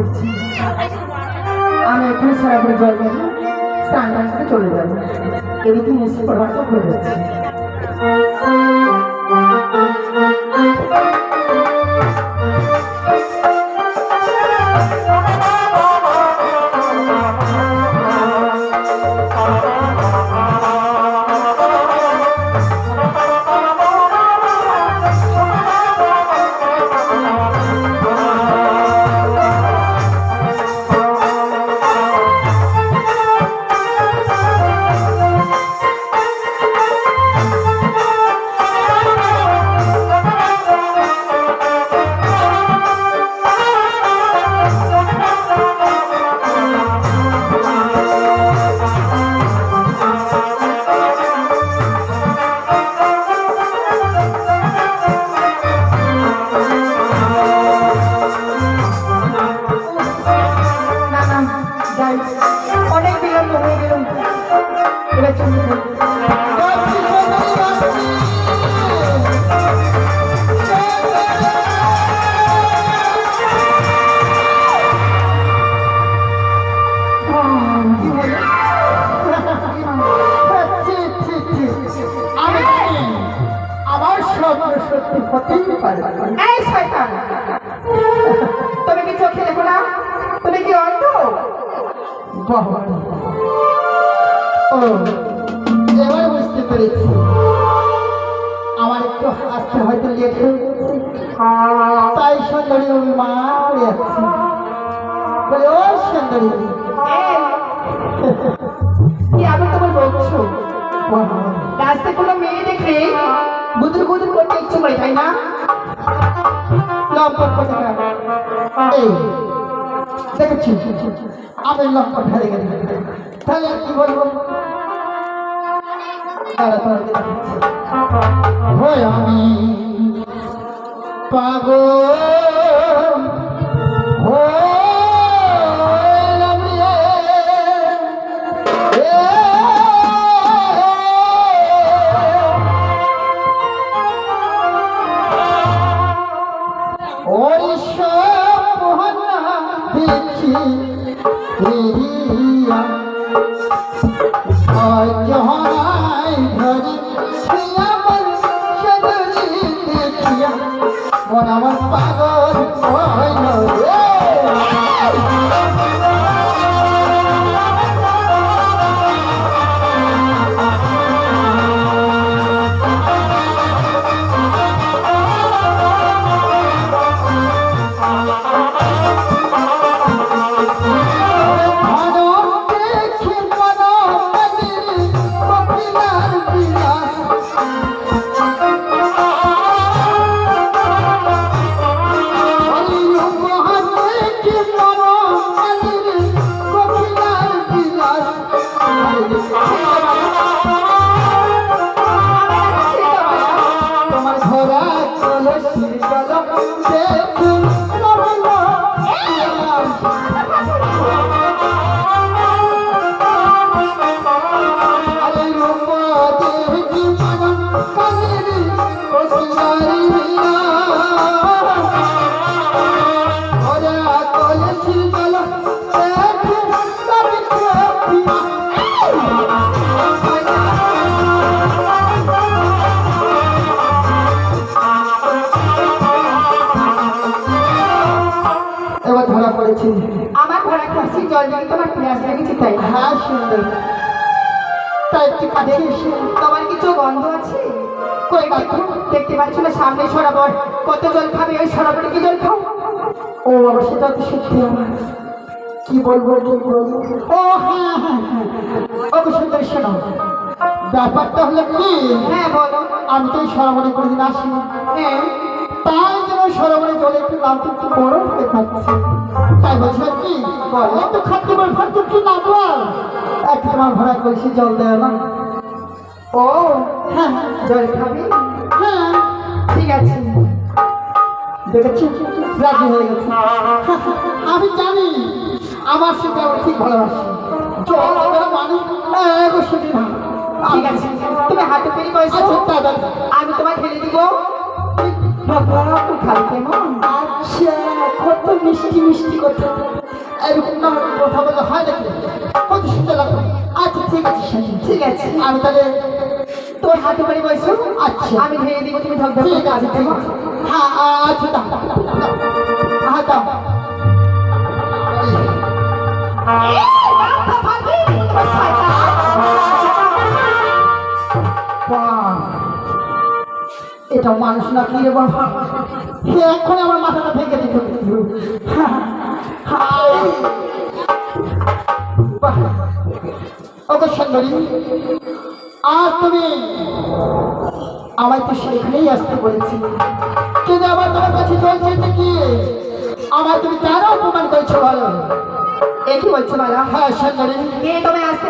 করছি। আমি এখানে সরাসরি জল মেরে স্নান করতে চলে যাবো। এদিকে নিশ্চয় প্রভাবটা হয়ে যাচ্ছে। তুমি কি চোখে দেখো না? তুমি কি অন্ধ? এবার বুঝতে পেরেছি। আমার একটু আসতে হয়তো লেট হয়ে গেছে, তাই সুন্দরী অভিমান করে যাচ্ছি। বলে ও সুন্দরী, কি আমি তোমার বলছো? রাস্তায় কোনো মেয়ে দেখলে বুদুর বুদুর করতে ইচ্ছে করে, তাই না? দেখেছি আমি লক্ষ্য ফেলে গেছি, তাহলে কি বলবো? আমি পাগল আমার পাগল আমার ঘোড়া খাসি জল জল তোমার পিয়াস লেগেছে, তাই? হ্যাঁ সুন্দর। তাই একটু কাছে এসে তোমার কিছু গন্ধ আছে? কই দেখো, দেখতে পাচ্ছ না সামনে সরোবর? কত জল খাবে? ওই সরোবরে কি জল খাও? ও বাবা, সেটা তো সত্যি। আমার কি বলবো কি বলবো? ও হ্যাঁ হ্যাঁ হ্যাঁ, ওকে সুন্দর শোনো, ব্যাপারটা হলো কি? হ্যাঁ বলো। আমি তো এই সরোবরে কোনোদিন আসিনি। হ্যাঁ, তাই যেন সরোবরে জলে একটু নামতে একটু গরম হয়ে থাকছে, তাই বলছি কি বলো তো খাদ্য বল ভাত একটু নামবো, একটু তোমার ঘোড়া কলসি জল দেয় না? ও হ্যাঁ, জল খাবি? হ্যাঁ ঠিক আছে। দেখেছি রাজি হয়ে গেছে। আমি জানি আমার সেটা ঠিক ভালোবাসি। মানুষ ঠিক আছে, তুমি হাতে পেরি পয়সা আমি তোমায় ফেলে দিব। বাবা খাল কেমন? আচ্ছা, কত মিষ্টি মিষ্টি কথা। এরকম না কথা বলে হয় নাকি? কত সুন্দর লাগবে। আচ্ছা ঠিক আছে শালি, ঠিক আছে আমি তাহলে তোর হাতে বাড়ি বসো। আচ্ছা আমি ধরে দিব, তুমি ধর ঠিক আছে, ঠিক আছে। হ্যাঁ আচ্ছা দাও হ্যাঁ দাও। এটা মানুষ না কি রে বাবা, এখন আমার মাথাটা ভেঙে দিতে ওকে সুন্দরী, আর তুমি আমায় তো সেখানেই আসতে বলেছি, কিন্তু আবার তোমার কাছে জল চেয়েছে কি? আমার তুমি কেন অপমান করেছো বলো? এ কি বলছো বলো? হ্যাঁ সুন্দরী, কে তোমায় আসতে